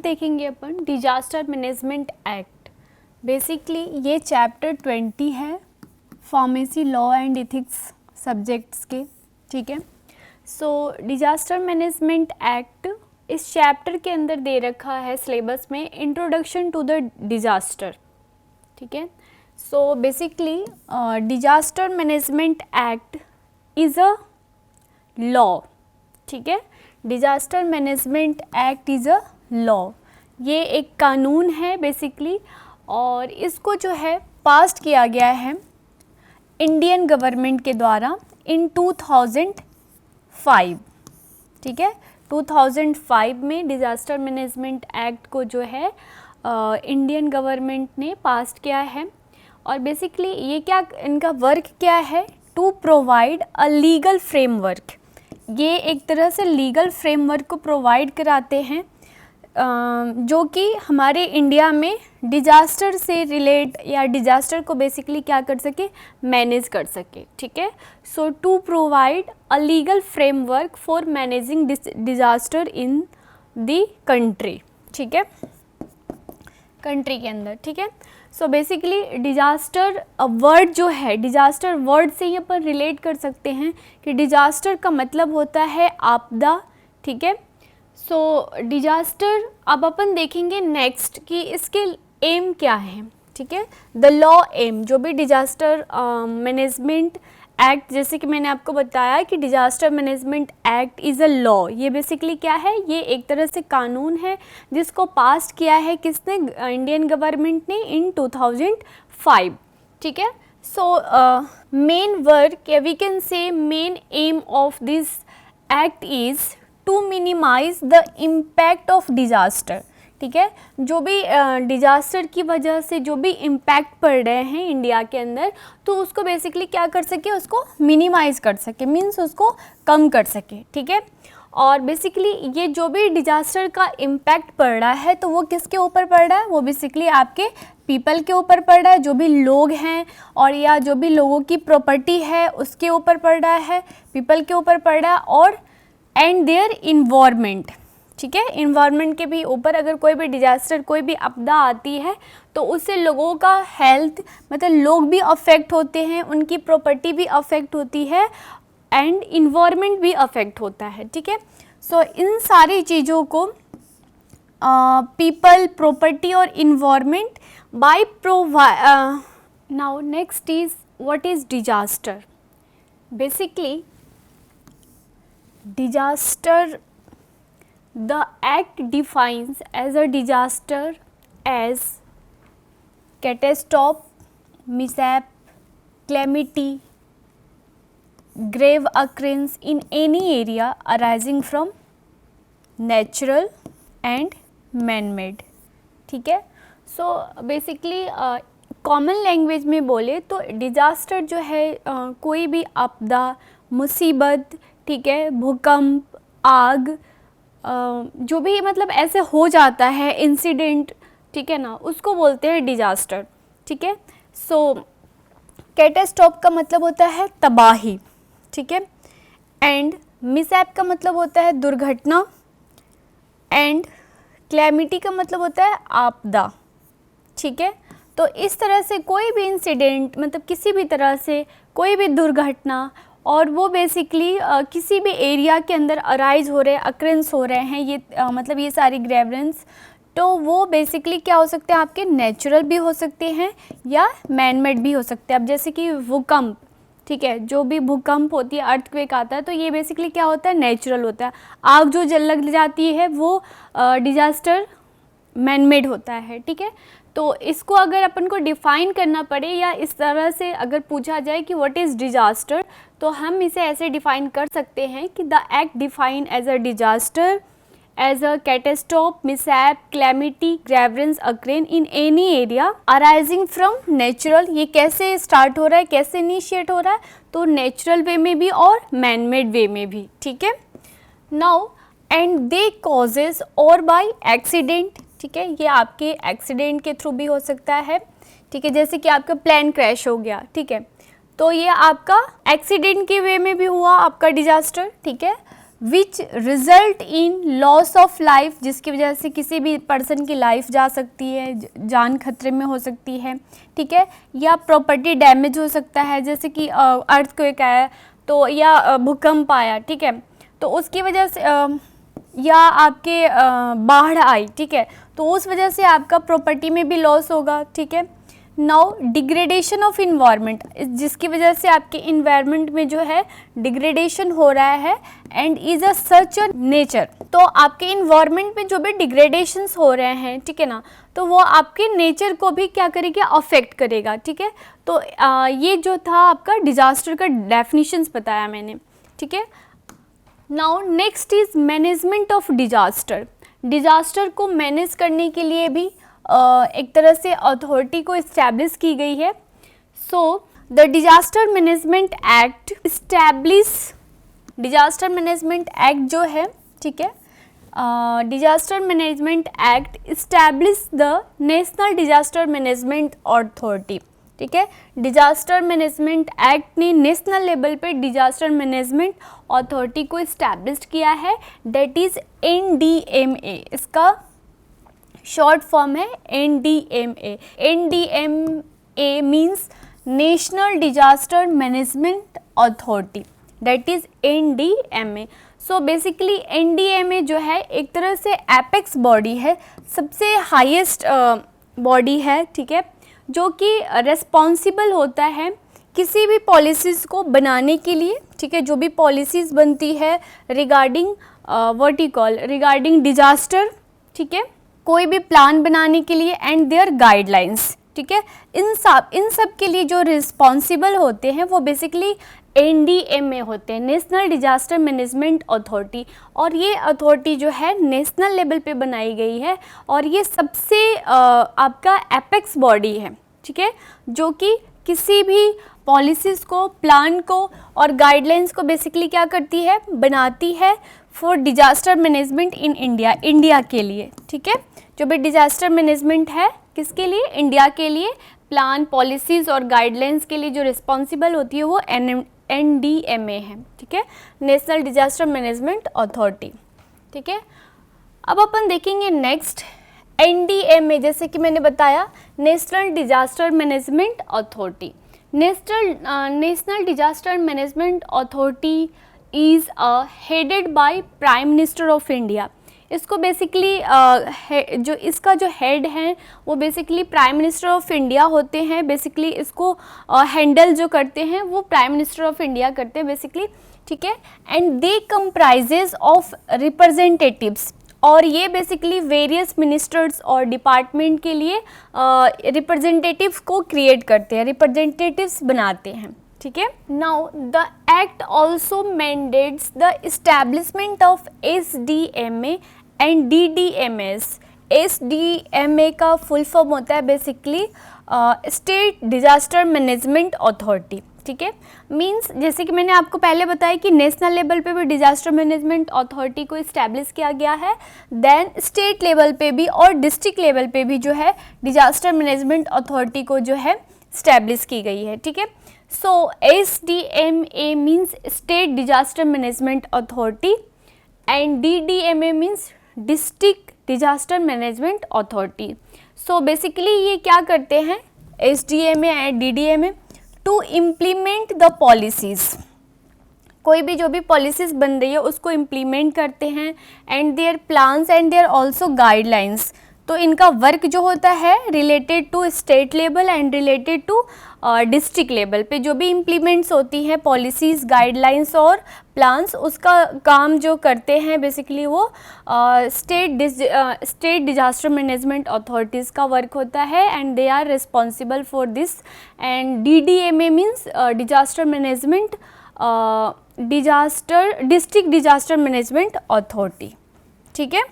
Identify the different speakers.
Speaker 1: देखेंगे अपन disaster management act. Basically ये chapter 20 है pharmacy law and ethics subjects के, ठीक है। सो डिजास्टर मैनेजमेंट एक्ट इस चैप्टर के अंदर दे रखा है सिलेबस में इंट्रोडक्शन टू द डिजास्टर, ठीक है। So basically disaster management act is a law, ठीक है। Disaster management act is a law, ये एक कानून है बेसिकली, और इसको जो है पास किया गया है इंडियन गवर्नमेंट के द्वारा इन 2005, ठीक है। 2005 में डिजास्टर मैनेजमेंट एक्ट को जो है इंडियन गवर्नमेंट ने पास किया है। और बेसिकली ये क्या, इनका वर्क क्या है, to provide a legal framework. ये एक तरह से लीगल फ्रेमवर्क को प्रोवाइड कराते हैं जो कि हमारे इंडिया में डिजास्टर से रिलेट या डिजास्टर को बेसिकली क्या कर सके, मैनेज कर सके, ठीक है। So to provide a legal framework for managing disaster in the country, ठीक है, कंट्री के अंदर, ठीक है। सो बेसिकली डिजास्टर वर्ड जो है, डिजास्टर वर्ड से ही अपन रिलेट कर सकते हैं कि डिजास्टर का मतलब होता है आपदा, ठीक है। सो डिजास्टर अब अपन देखेंगे नेक्स्ट कि इसके एम क्या है, ठीक है। द लॉ एम, जो भी डिजास्टर मैनेजमेंट एक्ट, जैसे कि मैंने आपको बताया कि disaster management act is a law, ये बेसिकली क्या है, ये एक तरह से कानून है जिसको पास किया है किसने, इंडियन गवर्नमेंट ने इन 2005, ठीक है। So main work, we can say main aim of this act is to minimise the impact of disaster, ठीक है। जो भी डिजास्टर की वजह से जो भी इम्पैक्ट पड़ रहे हैं इंडिया के अंदर, तो उसको बेसिकली क्या कर सके, उसको मिनिमाइज कर सके, मीन्स उसको कम कर सके, ठीक है। और बेसिकली ये जो भी डिजास्टर का इम्पैक्ट पड़ रहा है तो वो किसके ऊपर पड़ रहा है, वो बेसिकली आपके पीपल के ऊपर पड़ रहा है, जो भी लोग हैं, और या जो भी लोगों की प्रॉपर्टी है उसके ऊपर पड़ रहा है, पीपल के ऊपर पड़ रहा है, और एंड देयर इन्वायरमेंट, ठीक है। इन्वायरमेंट के भी ऊपर अगर कोई भी डिजास्टर, कोई भी आपदा आती है तो उससे लोगों का हेल्थ, मतलब लोग भी अफेक्ट होते हैं, उनकी प्रॉपर्टी भी अफेक्ट होती है, एंड इन्वायरमेंट भी अफेक्ट होता है, ठीक है। सो इन सारी चीज़ों को पीपल, प्रॉपर्टी और environment by now next is what is disaster. Basically disaster, the act defines as a disaster as catastrophe, mishap, calamity, grave occurrence in any area arising from natural and man-made, ठीक है। So basically common language में बोले तो disaster जो है कोई भी आपदा, मुसीबत, ठीक है, भूकंप, आग, जो भी मतलब ऐसे हो जाता है इंसिडेंट, ठीक है ना, उसको बोलते हैं डिजास्टर, ठीक है। सो कैटास्ट्रोफ का मतलब होता है तबाही, ठीक है, एंड मिसहैप का मतलब होता है दुर्घटना, एंड कैलेमिटी का मतलब होता है आपदा, ठीक है। तो इस तरह से कोई भी इंसिडेंट, मतलब किसी भी तरह से कोई भी दुर्घटना, और वो बेसिकली किसी भी एरिया के अंदर अराइज हो रहे हैं, अक्रेंस हो रहे हैं, ये मतलब ये सारी ग्रेवरेंस, तो वो बेसिकली क्या हो सकते हैं, आपके नेचुरल भी हो सकते हैं या मैनमेड भी हो सकते हैं। अब जैसे कि भूकंप, ठीक है, जो भी भूकंप होती है, अर्थक्वेक आता है, तो ये बेसिकली क्या होता है, नेचुरल होता है। आग जो जल लग जाती है वो डिजास्टर मैनमेड होता है, ठीक है। तो इसको अगर अपन को डिफ़ाइन करना पड़े या इस तरह से अगर पूछा जाए कि व्हाट इज़ डिजास्टर, तो हम इसे ऐसे डिफ़ाइन कर सकते हैं कि the act define as a disaster as a catastrophe, mishap, calamity, grievance occurring in any area arising from natural. ये कैसे स्टार्ट हो रहा है, कैसे इनिशिएट हो रहा है, तो नेचुरल वे में भी और मैनमेड वे में भी, ठीक है। नाउ एंड दे कॉजेज और बाय एक्सीडेंट, ठीक है, ये आपके एक्सीडेंट के थ्रू भी हो सकता है, ठीक है, जैसे कि आपका प्लेन क्रैश हो गया, ठीक है, तो ये आपका एक्सीडेंट के वे में भी हुआ आपका डिजास्टर, ठीक है। Which result in loss of life, जिसकी वजह से किसी भी पर्सन की लाइफ जा सकती है, जान खतरे में हो सकती है, ठीक है, या प्रॉपर्टी डैमेज हो सकता है, जैसे कि अर्थक्वेक आया तो, या भूकंप आया, ठीक है, तो उसकी वजह से या आपके बाढ़ आई, ठीक है, तो उस वजह से आपका प्रॉपर्टी में भी लॉस होगा, ठीक है। नाउ डिग्रेडेशन ऑफ इन्वायरमेंट, जिसकी वजह से आपके इन्वायरमेंट में जो है डिग्रेडेशन हो रहा है, and is a such a nature, तो आपके इन्वायरमेंट में जो भी डिग्रेडेशंस हो रहे हैं, ठीक है ना, तो वो आपके नेचर को भी क्या करेगा, अफेक्ट करेगा, ठीक है। तो ये जो था आपका डिजास्टर का डेफिनेशंस बताया मैंने, ठीक है। Now next is management of disaster. Disaster को मैनेज करने के लिए भी एक तरह से अथॉरिटी को इस्टेब्लिश की गई है। So the disaster management act establish, disaster management act जो है, ठीक है, disaster management act establish the national disaster management authority, ठीक है। डिजास्टर मैनेजमेंट एक्ट ने नेशनल लेवल पे डिजास्टर मैनेजमेंट अथॉरिटी को इस्टेब्लिश किया है, दैट इज NDMA, इसका शॉर्ट फॉर्म है NDMA। NDMA means national disaster management authority, that is NDMA। So basically NDMA जो है एक तरह से एपेक्स बॉडी है, सबसे हाईएस्ट बॉडी है, ठीक है, जो कि रेस्पॉन्सिबल होता है किसी भी पॉलिसीज़ को बनाने के लिए, ठीक है, जो भी पॉलिसीज़ बनती है regarding what you call regarding disaster, ठीक है, कोई भी प्लान बनाने के लिए, एंड देयर गाइडलाइंस, ठीक है, इन सब के लिए जो रिस्पॉन्सिबल होते हैं वो बेसिकली NDMA होते हैं, नेशनल डिजास्टर मैनेजमेंट अथॉरिटी। और ये अथॉरिटी जो है नेशनल लेवल पे बनाई गई है, और ये सबसे आपका एपेक्स बॉडी है, ठीक है, जो कि किसी भी पॉलिसीज़ को, प्लान को और गाइडलाइंस को बेसिकली क्या करती है, बनाती है for disaster management in India, India के लिए, ठीक है। जो भी डिजास्टर मैनेजमेंट है किसके लिए, इंडिया के लिए, प्लान, पॉलिसीज़ और गाइडलाइंस के लिए जो रिस्पॉन्सिबल होती है वो NDMA है, ठीक है, नेशनल डिजास्टर मैनेजमेंट अथॉरिटी, ठीक है। अब अपन देखेंगे नेक्स्ट NDMA, जैसे कि मैंने बताया national disaster management authority. National disaster management authority is headed by prime minister of India. इसको बेसिकली जो इसका जो हेड है वो basically prime minister of India होते हैं, बेसिकली इसको हैंडल जो करते हैं वो प्राइम मिनिस्टर ऑफ इंडिया करते हैं बेसिकली, ठीक है। And they comprises of representatives, और ये बेसिकली वेरियस मिनिस्टर्स और डिपार्टमेंट के लिए रिप्रेजेंटेटिव्स को क्रिएट करते हैं, रिप्रेजेंटेटिव्स बनाते हैं, ठीक है। Now the act also mandates the establishment of SDMA and DDMS। SDMA का फुल फॉर्म होता है basically state disaster management authority, ठीक है। मींस जैसे कि मैंने आपको पहले बताया कि नेशनल लेवल पे भी डिजास्टर मैनेजमेंट अथॉरिटी को इस्टेब्लिश किया गया है, देन स्टेट लेवल पे भी और डिस्ट्रिक्ट लेवल पे भी जो है डिजास्टर मैनेजमेंट अथॉरिटी को जो है इस्टेब्लिश की गई है, ठीक है। So SDMA means state disaster management authority and DDMA means district disaster management authority. So basically ये क्या करते हैं SDMA and DDMA to implement the policies, कोई भी जो भी पॉलिसीज़ बन रही है उसको इम्प्लीमेंट करते हैं, and their plans and their also guidelines. तो इनका वर्क जो होता है related to state level and related to district level पे जो भी इम्प्लीमेंट्स होती हैं पॉलिसीज़, गाइडलाइंस और प्लान्स, उसका काम जो करते हैं बेसिकली वो स्टेट डिजास्टर मैनेजमेंट अथॉरिटीज़ का वर्क होता है, and they are responsible for this. And DDMA means disaster management district disaster management authority, ठीक है।